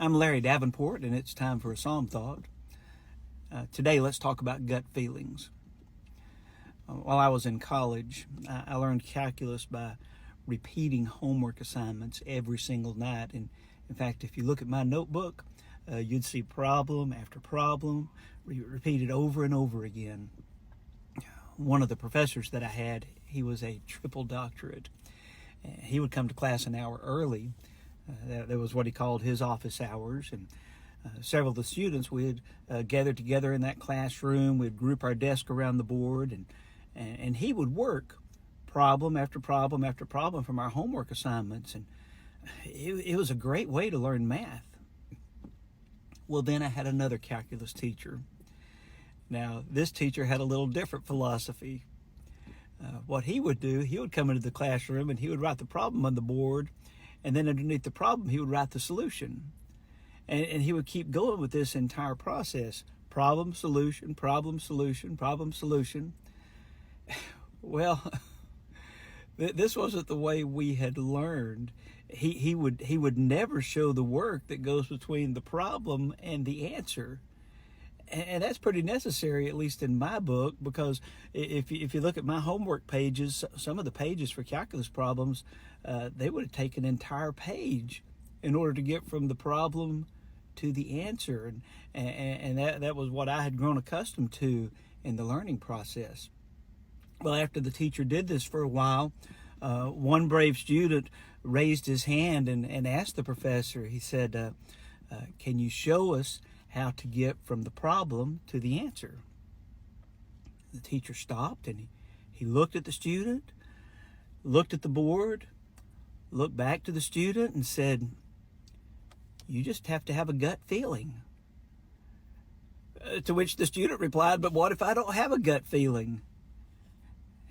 I'm Larry Davenport, and it's time for a Psalm Thought. Today, let's talk about gut feelings. While I was in college, I learned calculus by repeating homework assignments every single night. And in fact, if you look at my notebook, you'd see problem after problem repeated over and over again. One of the professors that I had, he was a triple doctorate. He would come to class an hour early. That was what he called his office hours, and several of the students would gather together in that classroom. We'd group our desk around the board, and he would work problem after problem after problem from our homework assignments, and it was a great way to learn math. Well, then I had another calculus teacher. Now, this teacher had a little different philosophy. What he would do, he would come into the classroom and he would write the problem on the board, and then underneath the problem, he would write the solution. And he would keep going with this entire process. Problem, solution, problem, solution, problem, solution. Well, this wasn't the way we had learned. He would never show the work that goes between the problem and the answer. And that's pretty necessary, at least in my book, because if you look at my homework pages, some of the pages for calculus problems, they would have taken an entire page in order to get from the problem to the answer. And that was what I had grown accustomed to in the learning process. Well, after the teacher did this for a while, one brave student raised his hand and asked the professor, he said, can you show us how to get from the problem to the answer? The teacher stopped and he looked at the student, looked at the board, looked back to the student and said, you just have to have a gut feeling. To which the student replied, but what if I don't have a gut feeling?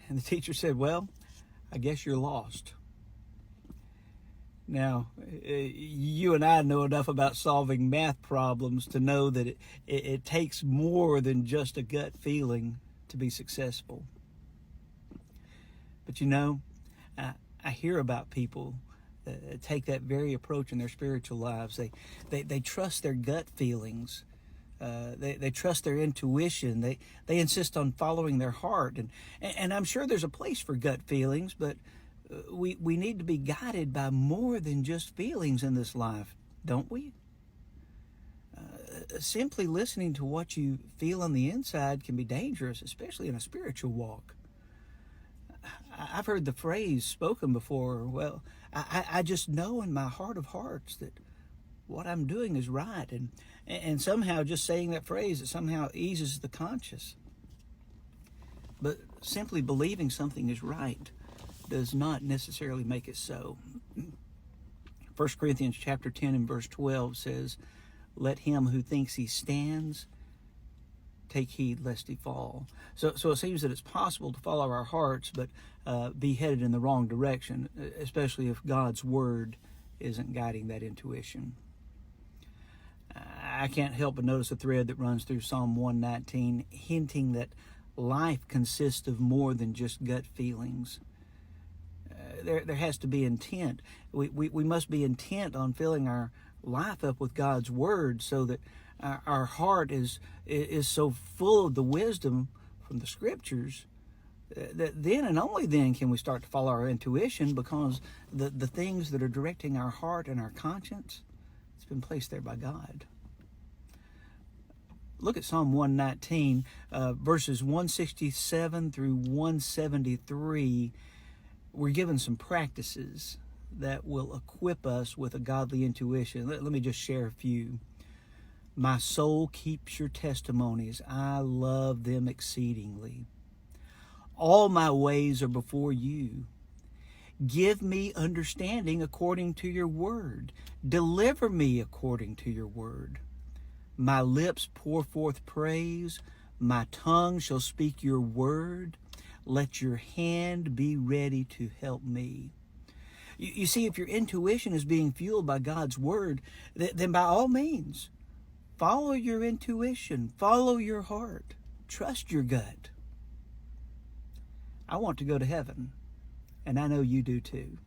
And the teacher said, well, I guess you're lost. Now, you and I know enough about solving math problems to know that it takes more than just a gut feeling to be successful. But you know, I hear about people that take that very approach in their spiritual lives. They trust their gut feelings. They trust their intuition. They insist on following their heart. And I'm sure there's a place for gut feelings, but we need to be guided by more than just feelings in this life, don't we? Simply listening to what you feel on the inside can be dangerous, especially in a spiritual walk. I've heard the phrase spoken before, well, I just know in my heart of hearts that what I'm doing is right. And somehow just saying that phrase, it somehow eases the conscience. But simply believing something is right does not necessarily make it so. 1 Corinthians chapter 10 and verse 12 says, let him who thinks he stands take heed lest he fall. So it seems that it's possible to follow our hearts, but be headed in the wrong direction, especially if God's word isn't guiding that intuition. I can't help but notice a thread that runs through Psalm 119, hinting that life consists of more than just gut feelings. There has to be intent. We must be intent on filling our life up with God's word, so that our heart is so full of the wisdom from the scriptures that then and only then can we start to follow our intuition, because the things that are directing our heart and our conscience, it's been placed there by God. Look at Psalm 119, verses 167 through 173. We're given some practices that will equip us with a godly intuition. Let me just share a few. My soul keeps your testimonies. I love them exceedingly. All my ways are before you. Give me understanding according to your word. Deliver me according to your word. My lips pour forth praise. My tongue shall speak your word. Let your hand be ready to help me. You see, if your intuition is being fueled by God's word, then by all means, follow your intuition, follow your heart, trust your gut. I want to go to heaven, and I know you do too.